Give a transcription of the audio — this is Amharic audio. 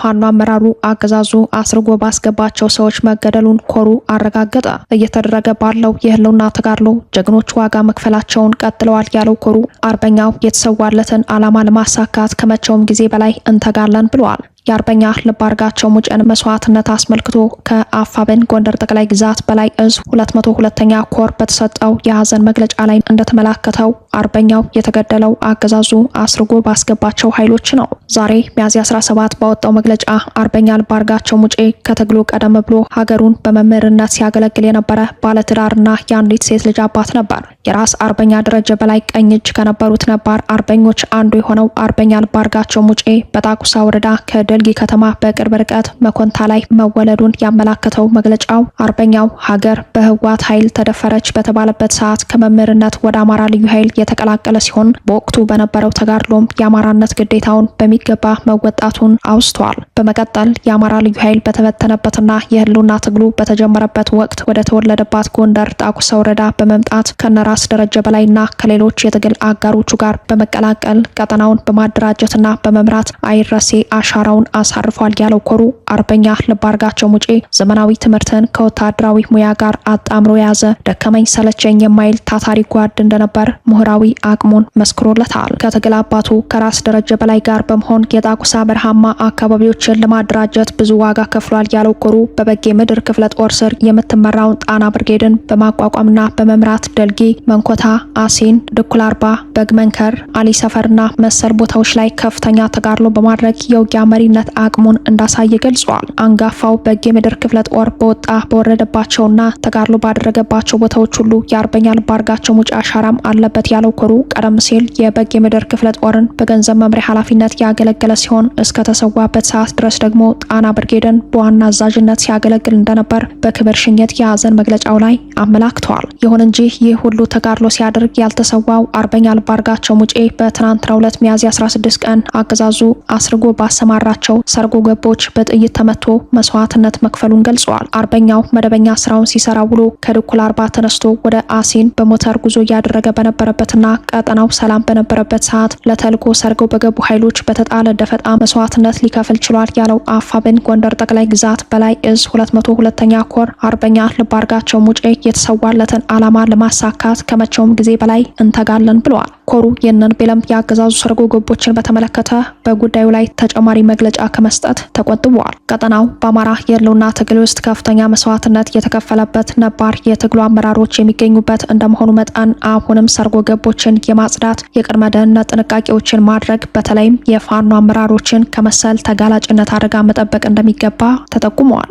ፋኖ አመራሩ አገዛዙ አስርጎ ባስገባቸው ሰዎች መገደሉን ኮሩ አረጋገጠ። እየተደረገ ባለው የህልውና ተጋድሎ ጀግኖች ዋጋ መክፈላቸውን ቀጥለዋል ያለው ኮሩ አርበኛው የተሰዋለትን ዓላማ ለማሳካት ከመቼውም ጊዜ በላይ እንተጋለን ብለዋል። የአርበኛ ልባርጋቸው ሙጬን መስዋዕትነት አስመልክቶ ከአፋብን ጎንደር ጠቅላይ ግዛት በላይ እዝ 202ኛ ኮር በተሰጠው የሀዘን መግለጫ ላይ እንደተመላከተው አርበኛው የተገደለው አገዛዙ አስርጎ ባስገባቸው ኃይሎች ነው። ዛሬ ሚያዝያ 17 ባወጣው መግለጫ አርበኛ ልባርጋቸው ሙጬ ከትግሉ ቀደም ብሎ ሀገሩን በመምህርነት ሲያገለግል የነበረ ባለትዳርና የአንዲት ሴት ልጅ አባት ነበር። የራስ አርበኛ ደረጀ በላይ ቀኝ እጅ ከነበሩት ነባር አርበኞች አንዱ የሆነው አርበኛ ልባርጋቸው ሙጬ በጣቁሳ ወረዳ ከደልጊ ከተማ በቅርብ ርቀት መኮንታ ላይ መወለዱን ያመላከተው መግለጫው አርበኛው ሀገር በህወሓት ኃይል ተደፈረች በተባለበት ሰዓት ከመምህርነት ወደ አማራ ልዩ ኃይል የተቀላቀለ ሲሆን በወቅቱ በነበረው ተጋድሎም የአማራነት ግዴታውን በሚገባ መወጣቱን አውስተዋል። በመቀጠል የአማራ ልዩ ኃይል በተበተነበትና የህልውና ትግሉ በተጀመረበት ወቅት ወደ ተወለደባት ጎንደር ጣቁሳ ወረዳ በመምጣት ከነራስ ደረጀ በላይና ከሌሎች የትግል አጋሮቹ ጋር በመቀላቀል ቀጠናውን በማደራጀትና በመምራት አይረሴ አሻራውን አሳርፏል ያለው ኮሩ አርበኛ ልባርጋቸው ሙጬ ዘመናዊ ትምህርትን ከወታደራዊ ሙያ ጋር አጣምሮ የያዘ ደከመኝ ሰለቸኝ የማይል ታታሪ ጓድ እንደነበር ምሁራዊ አቅሙን መስክሮለታል። ከትግል አባቱ ከራስ ደረጀ በላይ ጋር በመሆን የጣቁሳ በረሃማ አካባቢዎችን ለማደራጀት ብዙ ዋጋ ከፍሏል ያለው ኮሩ በበጌ ምድር ክፍለ ጦር ስር የምትመራውን ጣና ብርጌድን በማቋቋምና በመምራት ደልጊ፣ መንኮታ፣ አሲን፣ ድኩል አርባ፣ በግመንከር፣ አሊ ሰፈርና መሰል ቦታዎች ላይ ከፍተኛ ተጋድሎ በማድረግ የውጊያ መሪነት አቅሙን እንዳሳየ ገልጿል። አንጋፋው በጌ ምድር ክፍለ ጦር በወጣ በወረደባቸውና ተጋድሎ ባደረገባቸው ቦታዎች ሁሉ የአርበኛ ልባርጋቸው ሙጬ አሻራም አለበት ያለው ኮሩ ቀደም ሲል የበጌ ምድር ክፍለ ጦርን በገንዘብ መምሪያ ኃላፊነት ያገለገለ ሲሆን እስከ ተሰዋበት ሰዓት ድረስ ደግሞ ጣና ብርጌድን በዋና አዛዥነት ሲያገለግል እንደነበር በክብር ሽኝት የሀዘን መግለጫው ላይ አመላክተዋል። ይሁን እንጂ ይህ ሁሉ ተጋድሎ ሲያደርግ ያልተሰዋው አርበኛ ልባርጋቸው ሙጬ በትናንትናው ዕለት ሚያዝያ 16 ቀን አገዛዙ አስርጎ ባሰማራቸው ሰርጎ ገቦች በጥይት ተመቶ መስዋዕትነት መክፈሉን ገልጸዋል። አርበኛው መደበኛ ስራውን ሲሰራ ውሎ ከድኩል አርባ ተነስቶ ወደ አሲን በሞተር ጉዞ እያደረገ በነበረበትና ቀጠናው ሰላም በነበረበት ሰዓት ለተልኮ ሰርገው በገቡ ኃይሎች በተጣለ ደፈጣ መስዋዕትነት ሊከፍል ችሏል ያለው አፋብን ጎንደር ጠቅላይ ግዛት በላይ እዝ 202ኛ ኮር አርበኛ ልባርጋቸው ሙጬ የተሰዋለትን ዓላማ ለማሳካት ከመቼውም ጊዜ በላይ እንተጋለን ብለዋል። ኮሩ ይህንን ቢለም የአገዛዙ ሰርጎ ገቦችን በተመለከተ በጉዳዩ ላይ ተጨማሪ መግለጫ ከመስጠት ተቆጥበዋል። ቀጠናው በአማራ የህልውና ትግል ውስጥ ከፍተኛ መስዋዕትነት የተከፈለበት ነባር የትግሉ አመራሮች የሚገኙበት እንደመሆኑ መጠን አሁንም ሰርጎ ገቦችን የማጽዳት የቅድመ ደህንነት ጥንቃቄዎችን ማድረግ በተለይም የፋኖ አመራሮችን ከመሰል ተጋላጭነት አደጋ መጠበቅ እንደሚገባ ተጠቁመዋል።